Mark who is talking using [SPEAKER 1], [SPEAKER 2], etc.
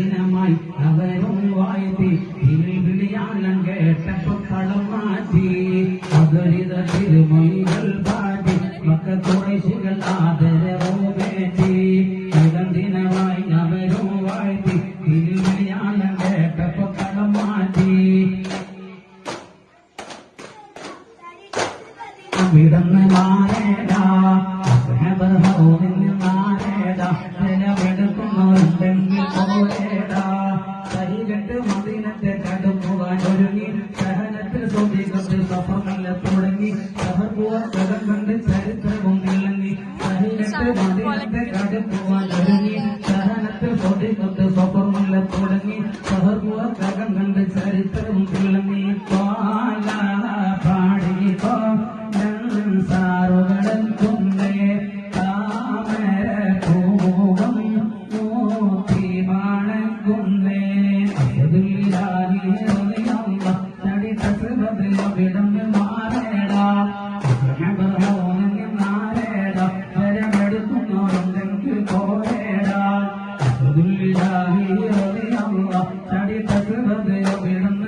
[SPEAKER 1] ദിനമായി അവരും വാഴ്ത്തി വിളിയാളം കേട്ടപ്പോ കളം മാറ്റി അതൊരിത തിരുമൊഴികൾ പാടി മക്ക കുറേശികൾ ആദരവും വേണ്ടി ദിനമായി അവരും വാഴ്ത്തി വിളിയാളം കേട്ടപ്പോ കളം മാറ്റി വിടന്ന് മാറേടാ മാറേടാ നിലമെടുക്കുന്നവരുണ്ടെങ്കിൽ പോരേടാ സഹികെട്ട് മദീനത്തെ കടുപ്പുവാൻ ഒരുങ്ങി സഹനത്തിൽ സ്വന്തത്തിൽ സഫറല്ല തുടങ്ങി സഹർപൂവ കടം കണ്ട് ചരിത്രവും തിളങ്ങി സഹികെട്ട് മദീനത്തെ കടുപ്പുവാൻ ഒരുങ്ങി സഹനത്തിൽ സ്വന്തത്തിൽ സഫറല്ല തുടങ്ങി സഹർപൂവ കടം കണ്ട് ചരിത്രവും തിളങ്ങി പാടിക്കോ സാറുകളും കുന്നേ താമര പൂവം മൂത്തി മണക്കുന്നേ നടി തസ്ബതിലവിടന്ന് മാറേടാ മാറേടാ വരമെടുക്കുന്നവരുണ്ടെങ്കിൽ പോരേടാ നടി തസ്ബതിലവിടന്ന്